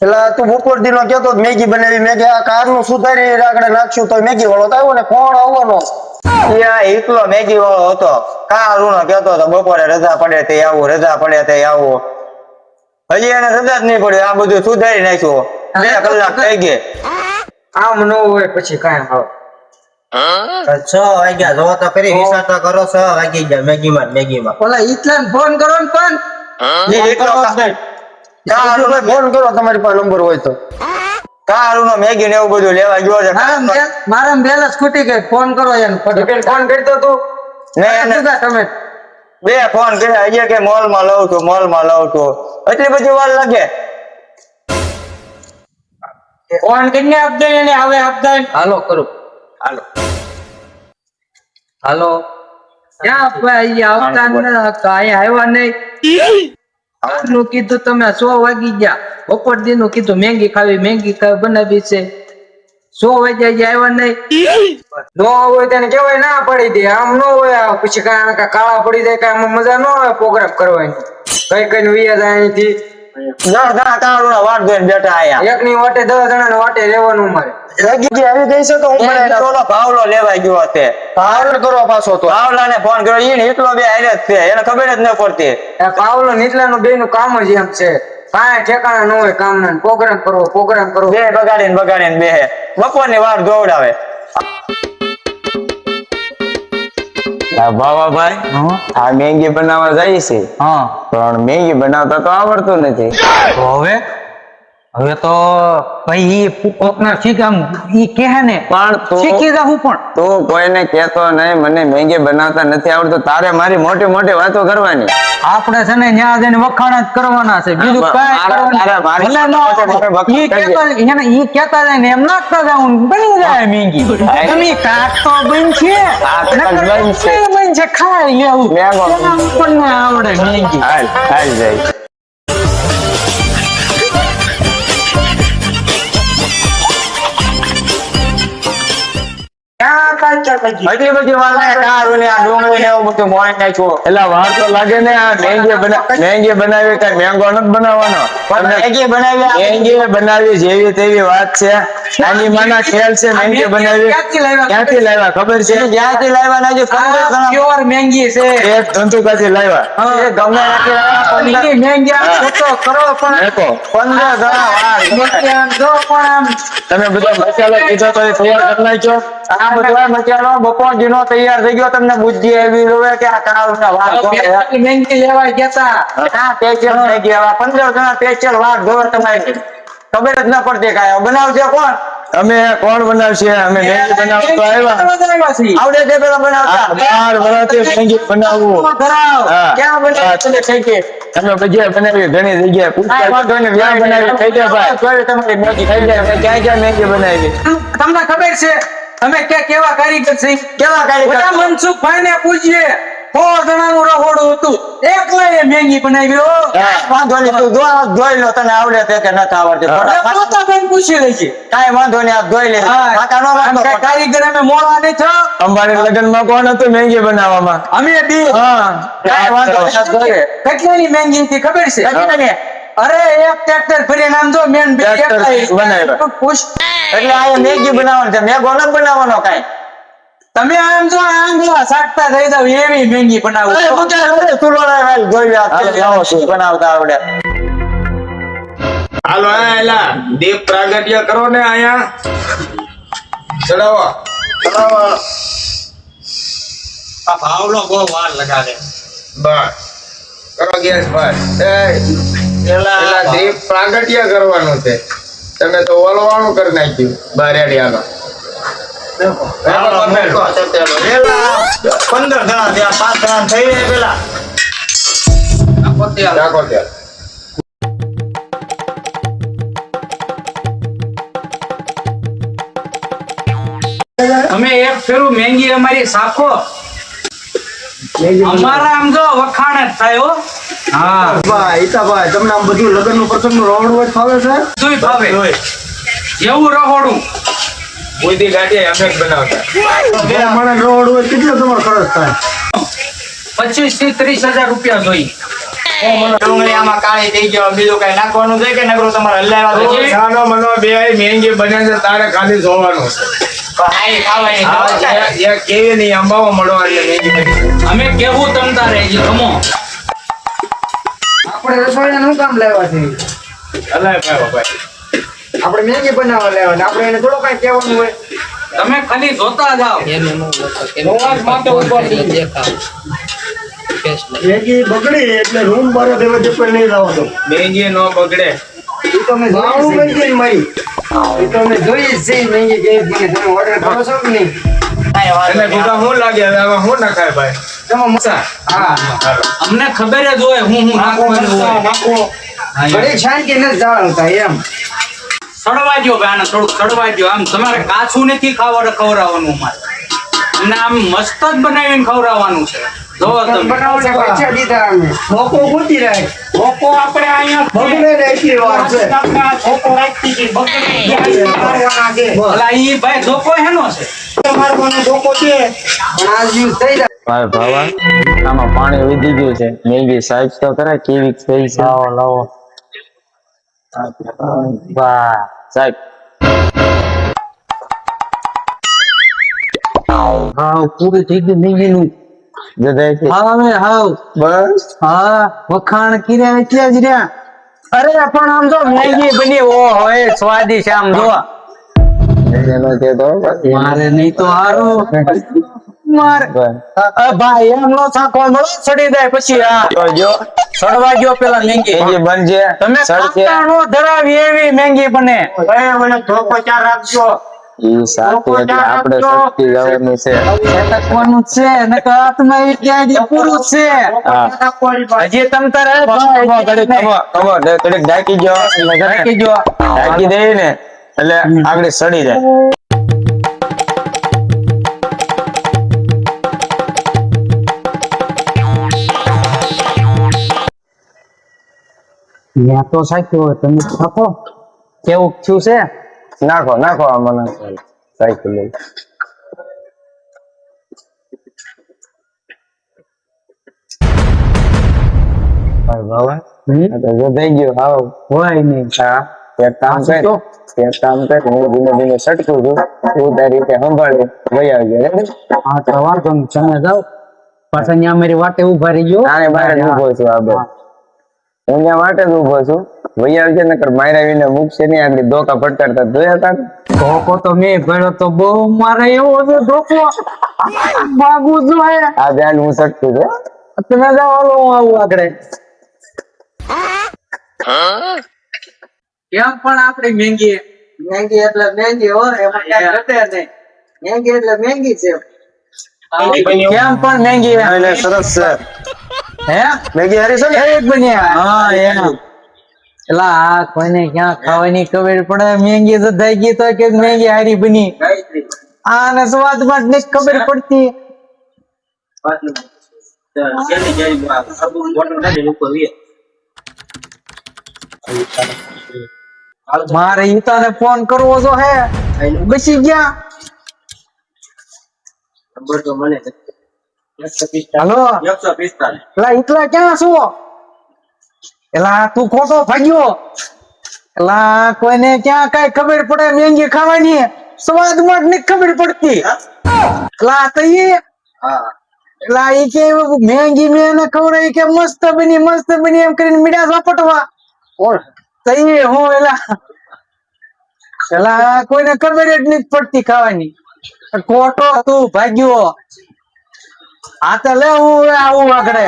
એટલે તું બપોર દી નો કેતો મેગી બનાવી મેગી આ કાર નું સુધારી આગળ નાખ્યું તો મેગી વાળો તો આવ્યો ને કોણ આવવાનો એકલો મેગી વાળો હતો કારુનો કેતો હતો બપોરે રજા પડે તે આવું રજા પડે તે આવું હજી એને રજા જ નહીં પડી આ બધું સુધારી નાખ્યું 2 કલાક થઈ ગઈ આમ ન હોય પછી કાંઈ આવે 6 વાગ્યા જો તો કરી વિચાર તો કરો 6 વાગી ગયા મેગીમાં ઓલા ઈટલાને ફોન કરો ને પણ ફોન કરો તમારી પાસે નંબર હોય તો કારુનો મેગી ને એવું બધું લેવા ગયો છે મારા બેલેન્સ ખૂટી ગઈ ફોન કરો એને ફટાફટ ફોન કરતો તું તમે 2 ફોન કર્યા હજી કે મોલ માં લઉં છું એટલી બધી વાર લાગે ફોન કરીને આપજો એને હવે આપજો હાલો કરું હાલો ક્યાં ભાઈ આવતા ને કાંઈ આવ્યા નહીં નું કીધું તમે 100 વાગી ગયા બપોર દી નું કીધું મેગી ખાવી બનાવી છે 100 વાગ્યા આવ્યા નહીં નો હોય તેને કેવાય ના પડી દે આમ નો હોય પછી કાળા પડી જાય કઈ મજા ન આવે પ્રોગ્રામ કરવાની કઈ વિયા જાય અહીંથી 10 જણા કારુનો વાટ જોઈને બેઠા આયા એક ની વાટે 10 જણા ને વાટે રહેવાનું મારે મેગી આવી ગઈ છે તો હું ઓલો ભાવલો લેવા ગયો હતે પાવર કરો પાછો તો ભાવલાને ફોન કર્યો ઈને એટલો બે હારે જ છે એને ખબર જ ન પડતી પાવલો નીચલાનું બે નું કામ જ એમ છે કાંઈ ઠેકાણા ન હોય કામ ના પ્રોગ્રામ કરવો બે બગાડીને બે બપોરની વાર દોવડાવે ભાવાભાઈ આ મેગી બનાવવા જાય છે પણ મેગી બનાવતા તો આવડતું નથી હવે તો ભાઈ કોકના શીખ ઈ કહે ને પણ શીખી જાઉં પણ તું કોઈને કહેતો નહીં મને મેગી બનાવતા નથી આવડતું તારે મારી મોટી મોટી વાતો કરવાની આપણે છે ને ન્યા જઈને વખાણ જ કરવાના છે બીજું કાંઈ ઈ કહેતા જાય ને એમ નાખતા જાઉં બની જાય મેગી તમે કાક તો બનશે બનશે ખાઈ લેવું પણ ના આવડે મેગી હાલ જાય એટલી બધી વાર લાગે કારું ને આ ડુંગળી ને એવું બધું મોઈ નાખ્યું એટલે વાર તો લાગે ને આ મેંગી બનાવી કઈ મેંગો નથી બનાવવાનો મેંગી બનાવી જેવી તેવી વાત છે આની માના ખેલ છે મેંગી બનાવી ક્યાંથી લાવ્યા ખબર છે ક્યાંથી લાવ્યા ના જે 15 જણા પ્યોર મેંગી છે એક ધંધુકાથી લાવ્યા એ ગમે મેંગી કરો પણ 15 જણા વાર જો પણ તમે બધો મસાલો કીધો તો તૈયાર કરી નાખ્યો આ બધો મસાલો બપોર દીનો તૈયાર થઈ ગયો તમને બુદ્ધિ આવી હવે કે આ કાળુના વાત મેંગી લેવા ગયા આ પેચલ થઈ ગયા 15 જણા પેચલ વાત જોવે તમારી ખબર જ ન પડતી કાંઈ બનાવશે કોણ અમે કોણ બનાવશે અમે મેંગી બનાવવા તો આવ્યા આવડે તે પેલા બનાવતા 12 વર્ષથી મેંગી બનાવવું ક્યાં બનાવે તમે ભજીયા બનાવી ઘણી જગ્યાએ પૂછતા ક્યાં બનાવી થઈ જાય ભાઈ તમારી મેગી થઈ જાય ક્યાં મેગી બનાવી તમને ખબર છે અમે કેવા કારીગર છે મનસુખભાઈ ને પૂછીએ 100 જણાનું રહોડું હતું એકલાએ મેગી બનાવ્યો વાંધો નહીં તું ધોઈ લો તને આવડે છે કે નથી આવડતી પૂછી લેજે કાંઈ વાંધો નહીં આપ ધોઈ લે કારીગર અમે મોડા નહીં થયો અમારી લગ્નમાં કોણ હતું મેગી બનાવવામાં અમે બે કાંઈ વાંધો નહીં કેટલાની મેગી હતી ખબર છે અરે એક ટ્રેક્ટર ફરી નામ જો મેન પૂછ એટલે આ મેગી બનાવવાનું છે મેગો ન બનાવવાનો કાંઈ તમે આમ જો આંગળા સાટતા થઈ જાવ એવી મેંગી બનાવો બનાવતા આવડે હાલો એલા દીપ પ્રાગટ્ય કરો ને આયા ચડાવો આ ભાવલો બહુ વાર લગાડે બસ કરો ગેસ બસ એલા દીપ પ્રાગટ્ય કરવાનું છે તમે તો ઓલવાનું કરી નાખ્યું બારેડિયાનો 15 જણા ત્યાં 5 જણા થઈ જાય પેલા રાખો ત્યાં અમે એક ફેરું મેંગી અમારી સાખો અમારા આમ જો વખાણ જ થાય હો હા ભાઈ તમને આમ બધું લગ્ન નું પ્રસંગ નું રોડ હોય ફાવે છે શું ફાવે એવું રહોડું કોઈ દી ગાડી અમે જ બનાવતા મને રોડ હોય કેટલો તમારો ખર્ચ થાય 25 થી 30 હજાર રૂપિયા જોઈ ડુંગળી આમાં કાળી થઈ ગયો બીજું કઈ નાખવાનું છે કે નકરું તમારે હલાવ્યા પછી સાનો મનો બે મહેંગી બને છે તારે ખાલી જોવાનું છે હાઈ ખાવાની આ જે કેવી નહીં અંબાવો મળો એટલે મહેંગી બની અમે કેવું તમ તારે જી ખમો આપણે રસોઈયા નું કામ લેવા છે અલાય ભાઈ આપણે મેગી બનાવવા લેવા આપણે એને થોડું કઈ કહેવાનું હોય તમે ખાલી જોતા જાઓ મેગી બગડી એટલે રૂમ બારે દેવા જે કોઈ નહીં જવા દો મહેંગી નો બગડે એ તો મેં બાવણું જોઈ બની ગઈ મારી એ તો મેં જોઈ જ છે મેગી કેવી છે તમે ઓર્ડર કરો છો કે નહીં એટલે ગુગા શું લાગે હવે આમાં શું નખાય ભાઈ તમે મસા હા હાલો અમને ખબર જ હોય હું નાખવાનું હોય ઘડી શાંતિ નથી જવાનું થાય એમ સડવા દ્યો ભાઈ આને થોડુંક સડવા દ્યો આમ તમારે કાચું નથી ખવડાવવાનું મારે અને આમ મસ્ત જ બનાવીને ખવડાવવાનું છે જોવો તમે બનાવો છે પૈસા દીધા અમે લોકો ગોતી રહે લોકો આપણે અહીંયા બગડે ને એટલી વાર છે આપણે આ ધોકો રાખી હતી, બગડી ગયા. મારવાના છે અલા, ઈ ભાઈ ધોકો હેનો છે મારવાનો ધોકો છે પણ આ યુઝ થઈ જાય ભાઈ ભાવા આમાં પાણી વધી ગયું છે મેગી સાઈઝ તો કરે કેવી થઈ છે લાવો લાવો વાહ સાહેબ હા પૂરું થઈ ગયું મેગી નું જદાય છે હા હવે હાવ બસ હા વખાણ કર્યા એટલે જ રહ્યા અરે પણ આમ જો મેગી બની ઓ હોય સ્વાદિષ્ટ આમ જો એનો છે તો મારે નહીં તો હારું મારે ભાઈ એમ નો સાખવા મળો સડી જાય પછી આ જો સડવા ગયો પેલા મેંગી મેગી બનશે તમે સડશે ખાતા નો ધરાવી એવી મેંગી બને મને ધોકો ચાર રાખજો ઈ સાથે એટલે આપણે સસ્તી જવાનું છે છટકવાનું છે ને હાથમાં એ ક્યાં જે પૂરું છે હજી તમ તારે ઘડીક ઢાંકી ગયો રાખી જો ઢાંકી દઈએ ને એટલે આગળ સડી જાય ત્યાં તો સાચું તમે નાખો કેવું થયું છે નાખો નાખો આમાં સાયકલ લઈ બાબા જો થઈ ગયું હાવ હોય નહીં હા એક કામ કર તો? એક કામ કર હું ધીમે ધીમે સટકું છું તું તારી રીતે સંભાળે વહી આવજે બરાબર? હા તો વાંધો નહીં તમે જાઓ પાછા ત્યાં મારી વાટે ઉભા રહી ગયો આને બહાર જ ઊભો છું આ બાજુ. હું ત્યાં વાટે જ ઊભો છું વહી આવજે નકર માયરા વિને મૂકશે નહીં આગળ ધોકા ફટકારતા જોયા તા ને? ધોકો તો મેં ભર્યો તો બહુ મારે એવો છે ધોકો ભાગવું જોઈએ આ ધ્યાન હું સટકું છું તમે જાઓ હાલો હું આવું આગળ કેમ પણ આપડી મેંગી મેંગી એટલે મેંગી હોય એમાં કઈ ઘટે નહીં મેંગી એટલે મેંગી છે કેમ પણ મેંગી એટલે સરસ છે હે મેગી હારી છે ને એક બન્યા હા એમ એલા આ કોઈને ક્યાં ખાવાની ખબર પડે મેંગી તો થઈ ગઈ તો કે મેંગી હારી બની આને સ્વાદ માં જ નથી ખબર પડતી મારે ઈતાને ફોન કરવો તો હે બેસી ગયા હાલો એલા ઈતલા ક્યાં છો એલા તું ખોટો ભાગ્યો એલા કોઈને ક્યાં કઈ ખબર પડે મેંગી ખાવાની સ્વાદ માં જ નથી ખબર પડતી એલા તો ઈ એલા ઈ કે મેંગી મેં ખવડાવી કે મસ્ત બની એમ કરીને મીઠા ઝાપટવા તો ઈ હું એલા કોઈને ખબર જ નથી પડતી ખાવાની ખોટો તું ભાગ્યો આ તો લે હું આવું આગળ